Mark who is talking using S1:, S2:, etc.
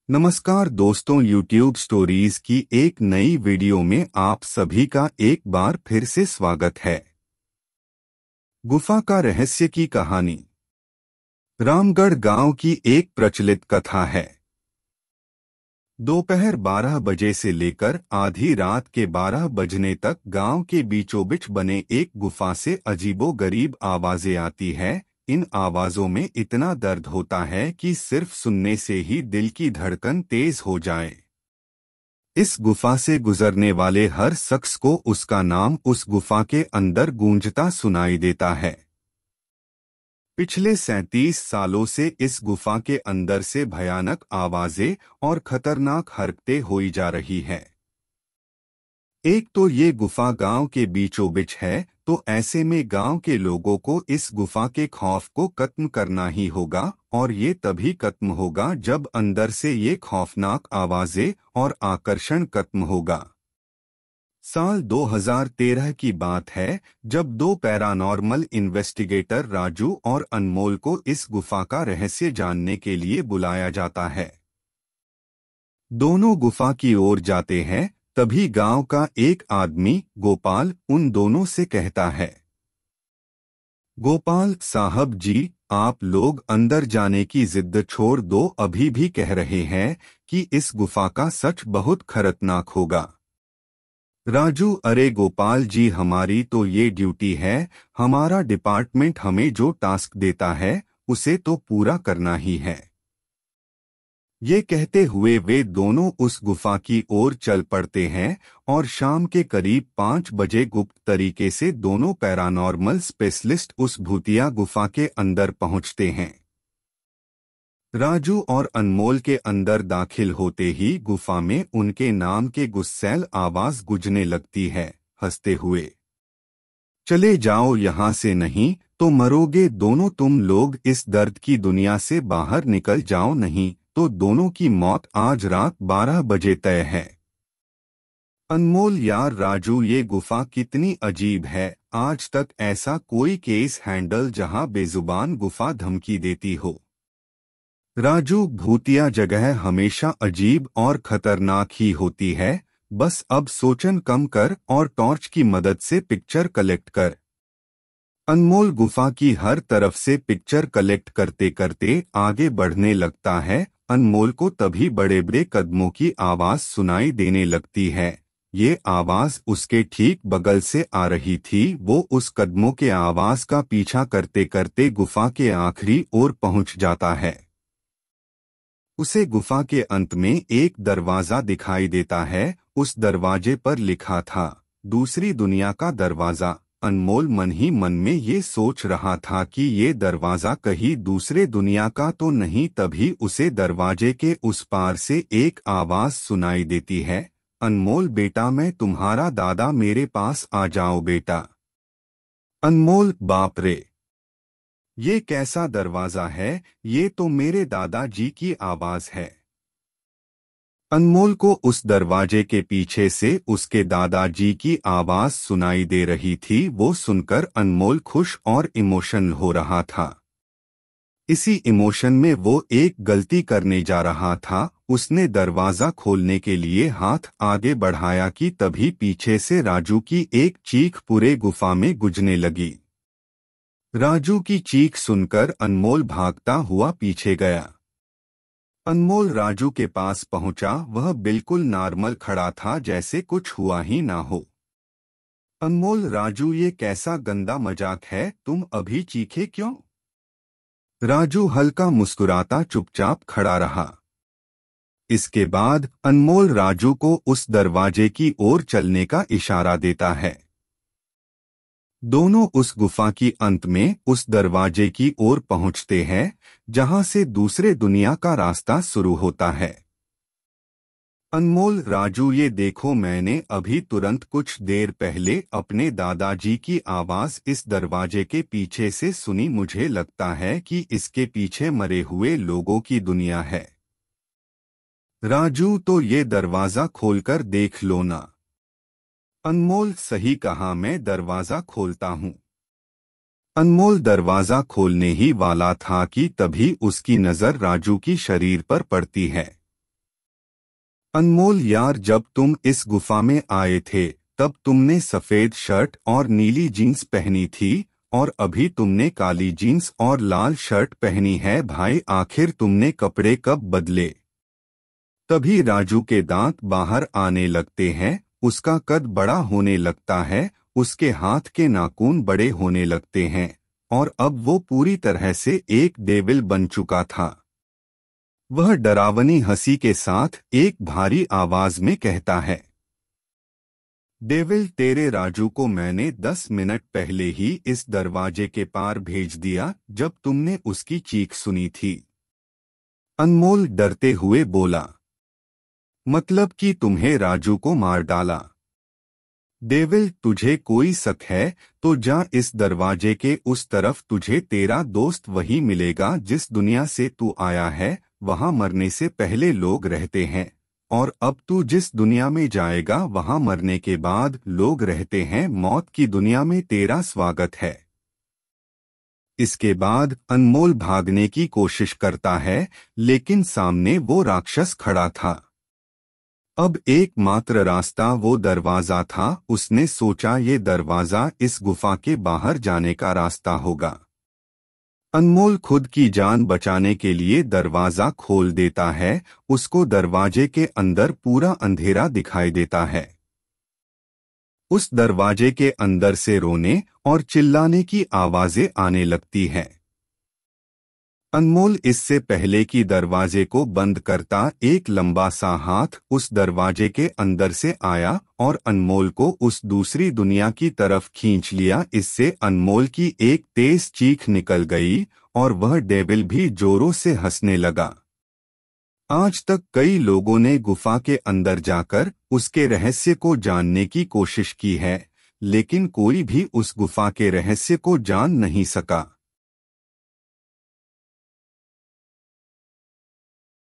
S1: नमस्कार दोस्तों, YouTube stories की एक नई वीडियो में आप सभी का एक बार फिर से स्वागत है। गुफा का रहस्य की कहानी। रामगढ़ गांव की एक प्रचलित कथा है। दोपहर 12 बजे से लेकर आधी रात के 12 बजने तक गांव के बीचों बीच बने एक गुफा से अजीबोगरीब आवाजें आती है। इन आवाजों में इतना दर्द होता है कि सिर्फ सुनने से ही दिल की धड़कन तेज हो जाए। इस गुफा से गुजरने वाले हर शख्स को उसका नाम उस गुफा के अंदर गूंजता सुनाई देता है। पिछले 37 सालों से इस गुफा के अंदर से भयानक आवाजें और खतरनाक हरकतें हुई जा रही हैं। एक तो ये गुफा गांव के बीचों बीच है, तो ऐसे में गांव के लोगों को इस गुफा के खौफ को खत्म करना ही होगा, और ये तभी खत्म होगा जब अंदर से ये खौफनाक आवाजें और आकर्षण खत्म होगा। साल 2013 की बात है, जब दो पैरानॉर्मल इन्वेस्टिगेटर राजू और अनमोल को इस गुफा का रहस्य जानने के लिए बुलाया जाता है। दोनों गुफा की ओर जाते हैं, तभी गांव का एक आदमी गोपाल उन दोनों से कहता है, गोपाल साहब जी, आप लोग अंदर जाने की जिद छोड़ दो। अभी भी कह रहे हैं कि इस गुफा का सच बहुत खतरनाक होगा। राजू, अरे गोपाल जी, हमारी तो ये ड्यूटी है। हमारा डिपार्टमेंट हमें जो टास्क देता है उसे तो पूरा करना ही है। ये कहते हुए वे दोनों उस गुफा की ओर चल पड़ते हैं और शाम के करीब 5 बजे गुप्त तरीके से दोनों पैरानॉर्मल स्पेशलिस्ट उस भूतिया गुफा के अंदर पहुंचते हैं। राजू और अनमोल के अंदर दाखिल होते ही गुफा में उनके नाम के गुस्सैल आवाज गूंजने लगती है, हंसते हुए, चले जाओ यहाँ से, नहीं तो मरोगे दोनों तुम लोग। इस दर्द की दुनिया से बाहर निकल जाओ, नहीं तो दोनों की मौत आज रात 12 बजे तय है। अनमोल, यार राजू, ये गुफा कितनी अजीब है। आज तक ऐसा कोई केस हैंडल जहां बेजुबान गुफा धमकी देती हो। राजू, भूतिया जगह हमेशा अजीब और खतरनाक ही होती है। बस अब सोचन कम कर और टॉर्च की मदद से पिक्चर कलेक्ट कर। अनमोल गुफा की हर तरफ से पिक्चर कलेक्ट करते करते आगे बढ़ने लगता है। अनमोल को तभी बड़े बड़े कदमों की आवाज सुनाई देने लगती है। ये आवाज उसके ठीक बगल से आ रही थी। वो उस कदमों के आवाज का पीछा करते करते गुफा के आखिरी ओर पहुंच जाता है। उसे गुफा के अंत में एक दरवाजा दिखाई देता है। उस दरवाजे पर लिखा था, दूसरी दुनिया का दरवाजा। अनमोल मन ही मन में ये सोच रहा था कि ये दरवाजा कहीं दूसरे दुनिया का तो नहीं। तभी उसे दरवाजे के उस पार से एक आवाज सुनाई देती है, अनमोल बेटा, मैं तुम्हारा दादा, मेरे पास आ जाओ बेटा। अनमोल, बाप रे, ये कैसा दरवाजा है? ये तो मेरे दादाजी की आवाज है। अनमोल को उस दरवाजे के पीछे से उसके दादाजी की आवाज सुनाई दे रही थी। वो सुनकर अनमोल खुश और इमोशनल हो रहा था। इसी इमोशन में वो एक गलती करने जा रहा था। उसने दरवाजा खोलने के लिए हाथ आगे बढ़ाया कि तभी पीछे से राजू की एक चीख पूरे गुफा में गूंजने लगी। राजू की चीख सुनकर अनमोल भागता हुआ पीछे गया। अनमोल राजू के पास पहुंचा। वह बिल्कुल नॉर्मल खड़ा था, जैसे कुछ हुआ ही ना हो। अनमोल, राजू, ये कैसा गंदा मजाक है? तुम अभी चीखे क्यों? राजू हल्का मुस्कुराता चुपचाप खड़ा रहा। इसके बाद अनमोल राजू को उस दरवाजे की ओर चलने का इशारा देता है। दोनों उस गुफा की अंत में उस दरवाजे की ओर पहुंचते हैं जहां से दूसरे दुनिया का रास्ता शुरू होता है। अनमोल, राजू, ये देखो, मैंने अभी तुरंत कुछ देर पहले अपने दादाजी की आवाज इस दरवाजे के पीछे से सुनी। मुझे लगता है कि इसके पीछे मरे हुए लोगों की दुनिया है। राजू, तो ये दरवाजा खोलकर देख लो ना। अनमोल, सही कहा, मैं दरवाजा खोलता हूँ। अनमोल दरवाजा खोलने ही वाला था कि तभी उसकी नजर राजू की शरीर पर पड़ती है। अनमोल यार, जब तुम इस गुफा में आए थे तब तुमने सफेद शर्ट और नीली जीन्स पहनी थी, और अभी तुमने काली जीन्स और लाल शर्ट पहनी है। भाई आखिर तुमने कपड़े कब बदले? तभी राजू के दांत बाहर आने लगते हैं, उसका कद बड़ा होने लगता है, उसके हाथ के नाखून बड़े होने लगते हैं, और अब वो पूरी तरह से एक डेविल बन चुका था। वह डरावनी हंसी के साथ एक भारी आवाज में कहता है, डेविल, तेरे राजू को मैंने 10 मिनट पहले ही इस दरवाजे के पार भेज दिया जब तुमने उसकी चीख सुनी थी। अनमोल डरते हुए बोला, मतलब कि तुम्हें राजू को मार डाला? डेविल, तुझे कोई शक है तो जा इस दरवाजे के उस तरफ, तुझे तेरा दोस्त वही मिलेगा जिस दुनिया से तू आया है। वहां मरने से पहले लोग रहते हैं, और अब तू जिस दुनिया में जाएगा वहां मरने के बाद लोग रहते हैं। मौत की दुनिया में तेरा स्वागत है। इसके बाद अनमोल भागने की कोशिश करता है, लेकिन सामने वो राक्षस खड़ा था। अब एकमात्र रास्ता वो दरवाजा था। उसने सोचा ये दरवाजा इस गुफा के बाहर जाने का रास्ता होगा। अनमोल खुद की जान बचाने के लिए दरवाजा खोल देता है। उसको दरवाजे के अंदर पूरा अंधेरा दिखाई देता है। उस दरवाजे के अंदर से रोने और चिल्लाने की आवाजें आने लगती हैं। अनमोल इससे पहले कि दरवाजे को बंद करता, एक लंबा सा हाथ उस दरवाजे के अंदर से आया और अनमोल को उस दूसरी दुनिया की तरफ खींच लिया। इससे अनमोल की एक तेज चीख निकल गई और वह डेविल भी जोरों से हंसने लगा। आज तक कई लोगों ने गुफा के अंदर जाकर उसके रहस्य को जानने की कोशिश की है, लेकिन कोई भी उस गुफा के रहस्य को जान नहीं सका।